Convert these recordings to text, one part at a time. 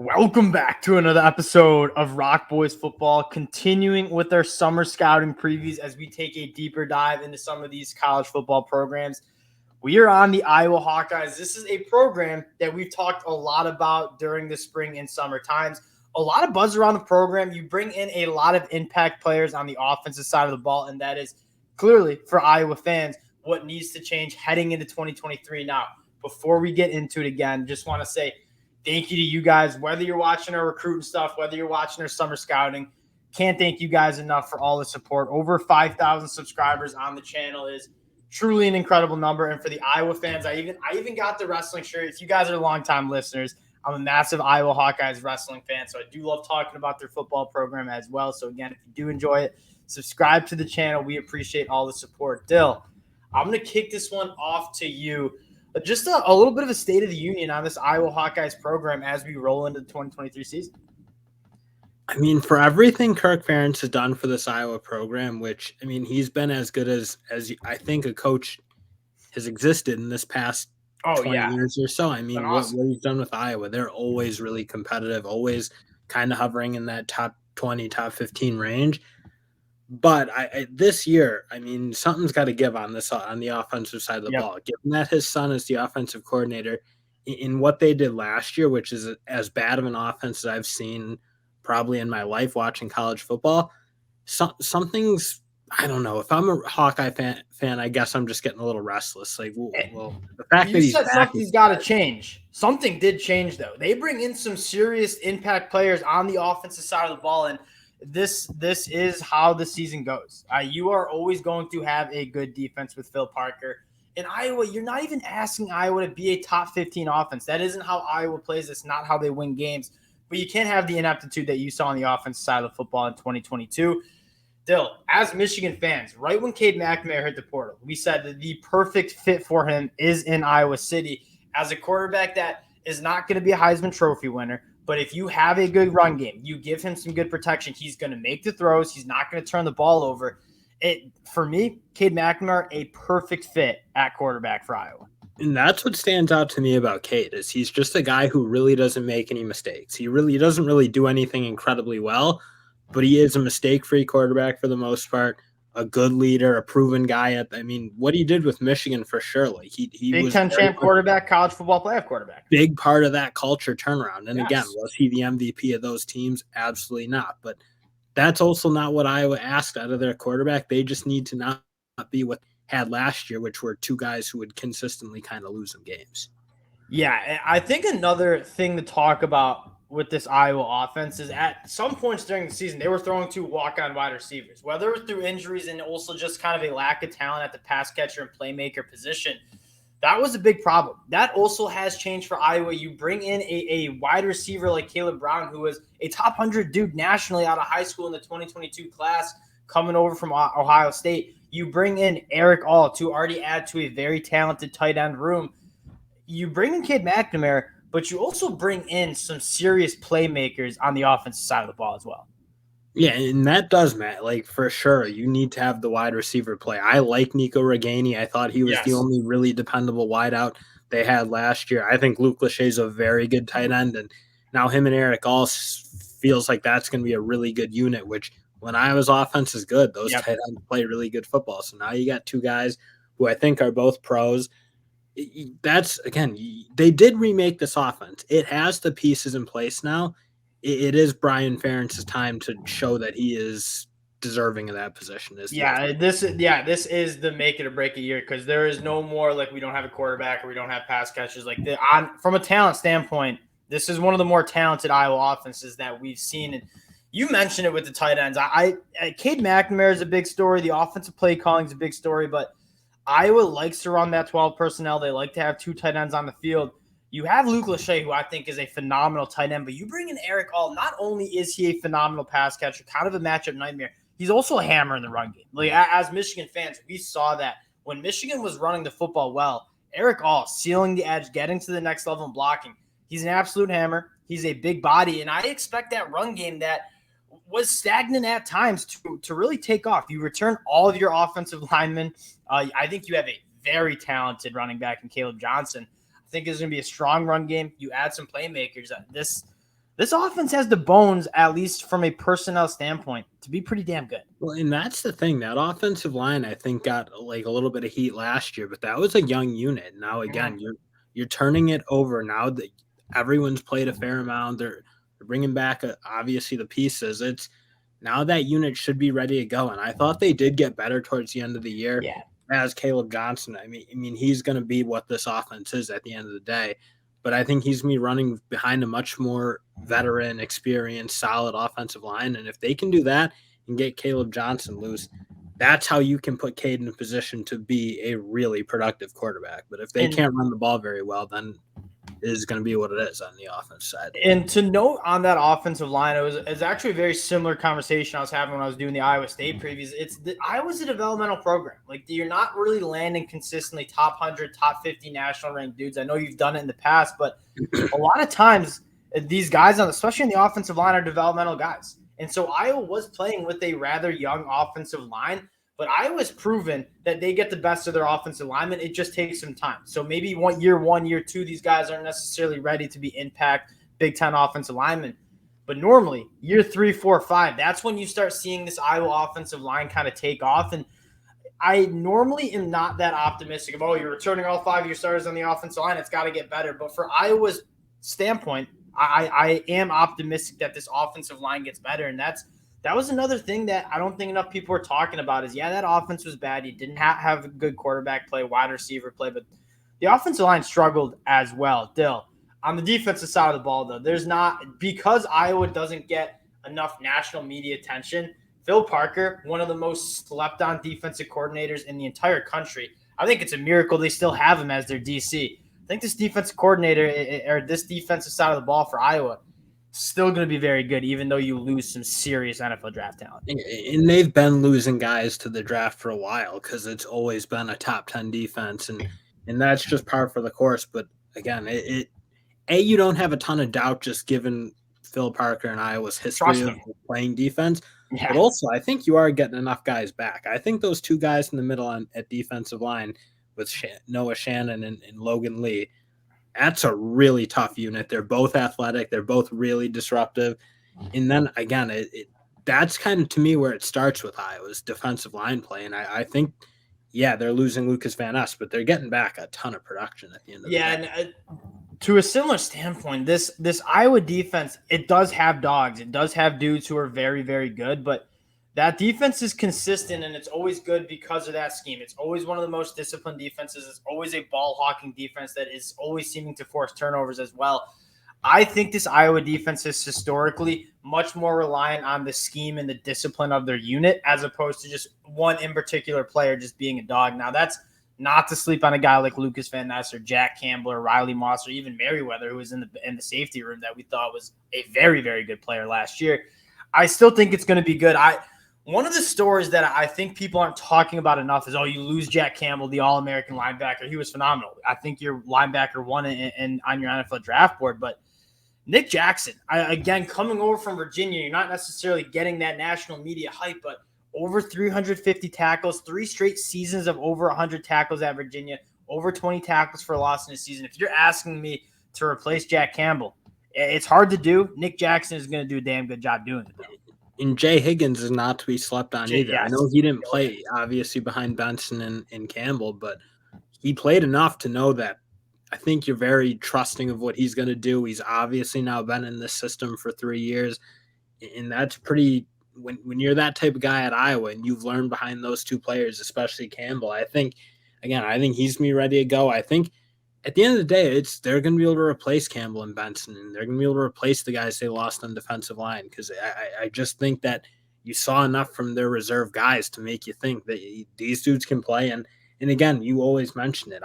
Welcome back to another episode of ROC Boys Football, continuing with our summer scouting previews as we take a deeper dive into some of these college football programs. We are on the Iowa Hawkeyes. This is a program that we've talked a lot about during the spring and summer times. A lot of buzz around the program. You bring in a lot of impact players on the offensive side of the ball, and that is clearly for Iowa fans what needs to change heading into 2023. Now, before we get into it again, just want to say thank you to you guys, whether you're watching our recruiting stuff, whether you're watching our summer scouting. Can't thank you guys enough for all the support. Over 5,000 subscribers on the channel is truly an incredible number. And for the Iowa fans, I even got the wrestling shirt. If you guys are longtime listeners, I'm a massive Iowa Hawkeyes wrestling fan, so I do love talking about their football program as well. So again, if you do enjoy it, subscribe to the channel. We appreciate all the support. Dill, I'm going to kick this one off to you. Just a little bit of a state of the union on this Iowa Hawkeyes program as we roll into the 2023 season. I mean, for everything Kirk Ferentz has done for this Iowa program, which, I mean, he's been as good as I think a coach has existed in this past 20 years or so. I mean, what he's done with Iowa, they're always really competitive, always kind of hovering in that top 20, top 15 range. But this year, I mean, something's got to give on the offensive side of the ball. Given that his son is the offensive coordinator, in what they did last year, which is as bad of an offense as I've seen probably in my life watching college football, something's, I don't know. If I'm a Hawkeye fan, I guess I'm just getting a little restless. Like, well, the fact that he's back, something's got to change. Something did change, though. They bring in some serious impact players on the offensive side of the ball, and this is how the season goes. You are always going to have a good defense with Phil Parker. In Iowa, you're not even asking Iowa to be a top 15 offense. That isn't how Iowa plays. It's not how they win games. But you can't have the ineptitude that you saw on the offensive side of the football in 2022. Still, as Michigan fans, right when Cade McNamara hit the portal, we said that the perfect fit for him is in Iowa City as a quarterback that is not going to be a Heisman Trophy winner. But if you have a good run game, you give him some good protection, he's going to make the throws. He's not going to turn the ball over. For me, Cade McNamara, a perfect fit at quarterback for Iowa. And that's what stands out to me about Cade is he's just a guy who really doesn't make any mistakes. He doesn't really do anything incredibly well, but he is a mistake-free quarterback for the most part, a good leader, a proven guy. I mean, what he did with Michigan for sure. Like he Big was Ten champ quarterback, college football playoff quarterback. Big part of that culture turnaround. And again, was he the MVP of those teams? Absolutely not. But that's also not what Iowa asked out of their quarterback. They just need to not be what had last year, which were two guys who would consistently kind of lose some games. Yeah, I think another thing to talk about with this Iowa offense is at some points during the season, they were throwing two walk-on wide receivers, whether it was through injuries and also just kind of a lack of talent at the pass catcher and playmaker position. That was a big problem. That also has changed for Iowa. You bring in a wide receiver like Caleb Brown, who was a top 100 dude nationally out of high school in the 2022 class, coming over from Ohio State. You bring in Eric All to already add to a very talented tight end room. You bring in Cade McNamara, but you also bring in some serious playmakers on the offensive side of the ball as well. Yeah, and that does, Matt. Like, for sure, you need to have the wide receiver play. I like Nico Reganey. I thought he was the only really dependable wideout they had last year. I think Luke Lachey's a very good tight end, and now him and Eric all feels like that's going to be a really good unit, which when Iowa's offense is good, those tight ends play really good football. So now you got two guys who I think are both pros. That's, again, they did remake this offense. It has the pieces in place now. It is Brian Ferentz's time to show that he is deserving of that position. This is the make it or break it year because there is no more like we don't have a quarterback or we don't have pass catchers. Like from a talent standpoint, this is one of the more talented Iowa offenses that we've seen. And you mentioned it with the tight ends. Cade McNamara is a big story. The offensive play calling is a big story, but Iowa likes to run that 12 personnel. They like to have two tight ends on the field. You have Luke Lachey, who I think is a phenomenal tight end, but you bring in Eric All. Not only is he a phenomenal pass catcher, kind of a matchup nightmare, he's also a hammer in the run game. Like, as Michigan fans, we saw that when Michigan was running the football well, Eric All sealing the edge, getting to the next level and blocking. He's an absolute hammer. He's a big body, and I expect that run game that was stagnant at times to really take off. You return all of your offensive linemen. I think you have a very talented running back in Caleb Johnson. I think it's going to be a strong run game. You add some playmakers. this offense has the bones, at least from a personnel standpoint, to be pretty damn good. Well, and that's the thing. That offensive line, I think, got like a little bit of heat last year, but that was a young unit. Now, again, you're turning it over now that everyone's played a fair amount. They're bringing back, obviously, the pieces. It's now that unit should be ready to go. And I thought they did get better towards the end of the year. Yeah. As Caleb Johnson, I mean, he's going to be what this offense is at the end of the day. But I think he's going to be running behind a much more veteran, experienced, solid offensive line. And if they can do that and get Caleb Johnson loose, that's how you can put Cade in a position to be a really productive quarterback. But if they can't run the ball very well, then it is going to be what it is on the offense side. And to note on that offensive line, it was actually a very similar conversation I was having when I was doing the Iowa State previews. Iowa's a developmental program. Like, you're not really landing consistently top 100, top 50 national ranked dudes. I know you've done it in the past, but a lot of times these guys, especially in the offensive line, are developmental guys. And so Iowa was playing with a rather young offensive line, but Iowa's proven that they get the best of their offensive linemen. It just takes some time. So maybe year one, year two, these guys aren't necessarily ready to be impact Big Ten offensive linemen. But normally, year 3, 4, 5, that's when you start seeing this Iowa offensive line kind of take off. And I normally am not that optimistic of, you're returning all 5 of your starters on the offensive line. It's got to get better. But for Iowa's standpoint, I am optimistic that this offensive line gets better. And that was another thing that I don't think enough people were talking about is, that offense was bad. You didn't have a good quarterback play, wide receiver play, but the offensive line struggled as well. Dill, on the defensive side of the ball, though, there's not – because Iowa doesn't get enough national media attention, Phil Parker, one of the most slept-on defensive coordinators in the entire country, I think it's a miracle they still have him as their DC. I think this defensive coordinator or this defensive side of the ball for Iowa still going to be very good, even though you lose some serious NFL draft talent. And they've been losing guys to the draft for a while because it's always been a top 10 defense, and that's just par for the course. But again, you don't have a ton of doubt just given Phil Parker and Iowa's history of playing defense. Yeah. But also, I think you are getting enough guys back. I think those two guys in the middle at defensive line with Noah Shannon and Logan Lee, that's a really tough unit. They're both athletic. They're both really disruptive. And then, again, that's kind of, to me, where it starts with Iowa's defensive line play. And I think, they're losing Lucas Van Ness, but they're getting back a ton of production at the end of the day. And to a similar standpoint, this Iowa defense, it does have dogs. It does have dudes who are very, very good, but that defense is consistent, and it's always good because of that scheme. It's always one of the most disciplined defenses. It's always a ball-hawking defense that is always seeming to force turnovers as well. I think this Iowa defense is historically much more reliant on the scheme and the discipline of their unit as opposed to just one in particular player just being a dog. Now, that's not to sleep on a guy like Lucas Van Ness or Jack Campbell or Riley Moss or even Merriweather, who was in the safety room that we thought was a very, very good player last year. I still think it's going to be good. One of the stories that I think people aren't talking about enough is, you lose Jack Campbell, the All-American linebacker. He was phenomenal. I think you're linebacker 1 on your NFL draft board. But Nick Jackson, again, coming over from Virginia, you're not necessarily getting that national media hype, but over 350 tackles, 3 straight seasons of over 100 tackles at Virginia, over 20 tackles for a loss in a season. If you're asking me to replace Jack Campbell, it's hard to do. Nick Jackson is going to do a damn good job doing it, though. And Jay Higgins is not to be slept on either. Yes. I know he didn't play, obviously, behind Benson and Campbell, but he played enough to know that I think you're very trusting of what he's going to do. He's obviously now been in this system for 3 years, and that's pretty – when you're that type of guy at Iowa and you've learned behind those two players, especially Campbell, I think he's going to be ready to go. I think at the end of the day, they're going to be able to replace Campbell and Benson, and they're going to be able to replace the guys they lost on defensive line because I just think that you saw enough from their reserve guys to make you think that these dudes can play. And again, you always mention it.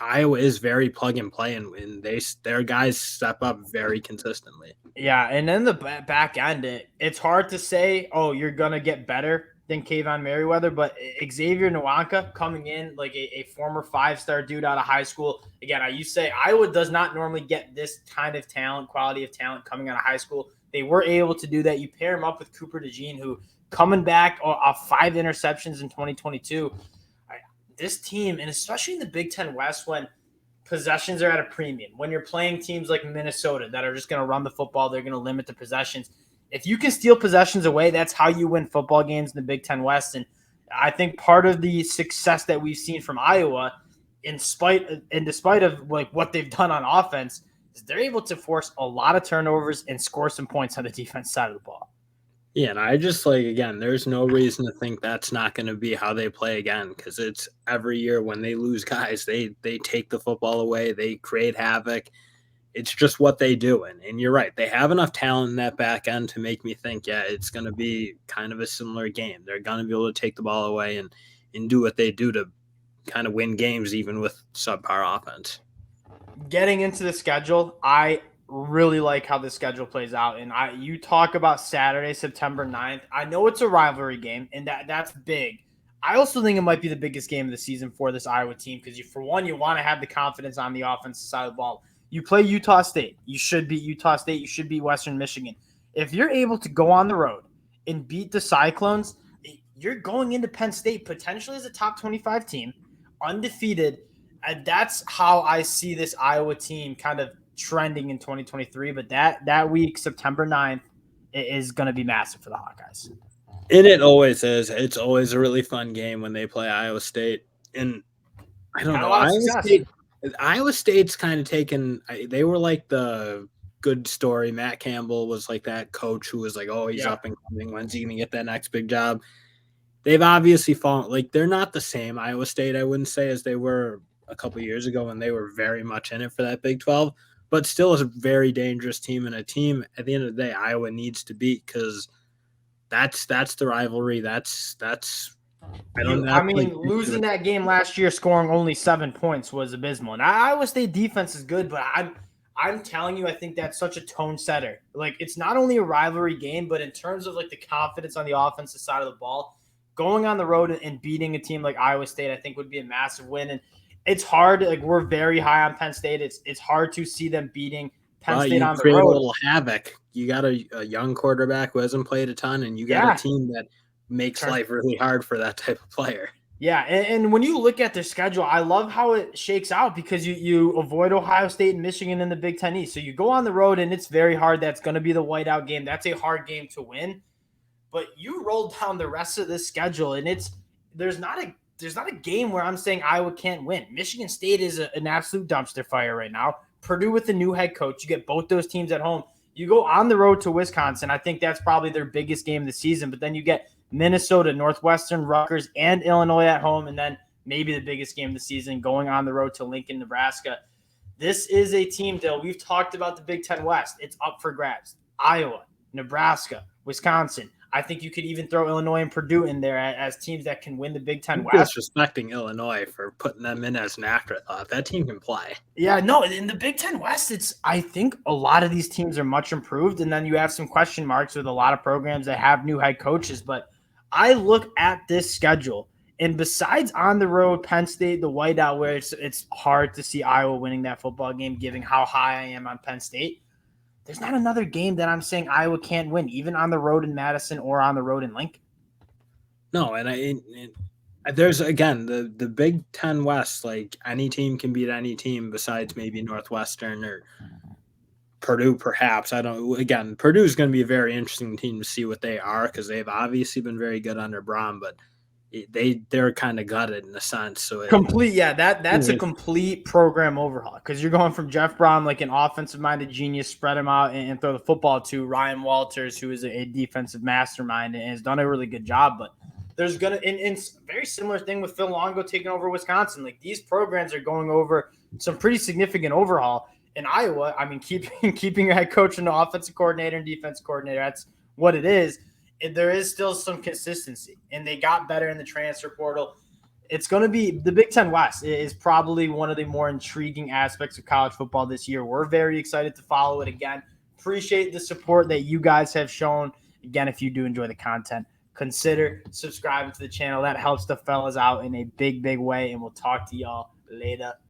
Iowa is very plug and play, and their guys step up very consistently. Yeah, and then the back end, it's hard to say, you're going to get better than Kayvon Merriweather, but Xavier Nwanka coming in like a former 5-star dude out of high school. Again, you say Iowa does not normally get this kind of talent, quality of talent coming out of high school. They were able to do that. You pair him up with Cooper DeJean, who coming back off 5 interceptions in 2022. This team, and especially in the Big Ten West, when possessions are at a premium. When you're playing teams like Minnesota that are just going to run the football, they're going to limit the possessions. If you can steal possessions away, that's how you win football games in the Big Ten West. And I think part of the success that we've seen from Iowa, despite of like what they've done on offense, is they're able to force a lot of turnovers and score some points on the defense side of the ball. Yeah, and I just again, there's no reason to think that's not going to be how they play again, because it's every year when they lose guys, they take the football away, they create havoc. It's just what they do. And you're right, they have enough talent in that back end to make me think, yeah, it's going to be kind of a similar game. They're going to be able to take the ball away and do what they do to kind of win games, even with subpar offense. Getting into the schedule, I really like how the schedule plays out. And you talk about Saturday, September 9th. I know it's a rivalry game, and that's big. I also think it might be the biggest game of the season for this Iowa team because, for one, you want to have the confidence on the offensive side of the ball. You play Utah State. You should beat Utah State. You should beat Western Michigan. If you're able to go on the road and beat the Cyclones, you're going into Penn State potentially as a top 25 team, undefeated. And that's how I see this Iowa team kind of trending in 2023. But that week, September 9th, is going to be massive for the Hawkeyes. And it always is. It's always a really fun game when they play Iowa State. And I don't know. Iowa State's kind of taken – they were like the good story. Matt Campbell was like that coach who was like, oh, he's up and coming. When's he going to get that next big job? They've obviously fallen – like they're not the same Iowa State, I wouldn't say, as they were a couple of years ago when they were very much in it for that Big 12, but still is a very dangerous team and a team at the end of the day Iowa needs to beat because that's the rivalry. That's losing that game last year, scoring only 7 points was abysmal. And Iowa State defense is good, but I'm telling you, I think that's such a tone setter. Like, it's not only a rivalry game, but in terms of like the confidence on the offensive side of the ball, going on the road and beating a team like Iowa State, I think would be a massive win. And it's hard. Like, we're very high on Penn State. It's hard to see them beating Penn State on the road. You create a little havoc. You got a young quarterback who hasn't played a ton, and you got a team that makes life really hard for that type of player. Yeah, and when you look at their schedule, I love how it shakes out because you avoid Ohio State and Michigan in the Big Ten East. So you go on the road, and it's very hard. That's going to be the whiteout game. That's a hard game to win. But you roll down the rest of the schedule, and there's not a game where I'm saying Iowa can't win. Michigan State is an absolute dumpster fire right now. Purdue with the new head coach. You get both those teams at home. You go on the road to Wisconsin. I think that's probably their biggest game of the season. But then you get Minnesota, Northwestern, Rutgers, and Illinois at home. And then maybe the biggest game of the season, going on the road to Lincoln, Nebraska. This is a team, Dill. We've talked about the Big Ten West. It's up for grabs. Iowa, Nebraska, Wisconsin. I think you could even throw Illinois and Purdue in there as teams that can win the Big Ten West. Disrespecting Illinois for putting them in as an afterthought. That team can play. Yeah, no, in the Big Ten West, I think a lot of these teams are much improved, and then you have some question marks with a lot of programs that have new head coaches. But I look at this schedule, and besides on the road, Penn State, the whiteout, where it's hard to see Iowa winning that football game, given how high I am on Penn State, there's not another game that I'm saying Iowa can't win, even on the road in Madison or on the road in Lincoln. No, and there's, again, the Big Ten West, like any team can beat any team besides maybe Northwestern or Purdue, perhaps. Purdue is going to be a very interesting team to see what they are because they've obviously been very good under Braun, but they're kind of gutted in a sense. So that's a complete program overhaul because you're going from Jeff Braun, like an offensive-minded genius, spread him out and throw the football to Ryan Walters, who is a defensive mastermind and has done a really good job. But there's going to – and very similar thing with Phil Longo taking over Wisconsin. Like, these programs are going over some pretty significant overhaul. In Iowa, I mean, keeping your head coach and the offensive coordinator and defense coordinator, that's what it is. There is still some consistency, and they got better in the transfer portal. It's going to be the Big Ten West is probably one of the more intriguing aspects of college football this year. We're very excited to follow it again. Appreciate the support that you guys have shown. Again, if you do enjoy the content, consider subscribing to the channel. That helps the fellas out in a big, big way, and we'll talk to y'all later.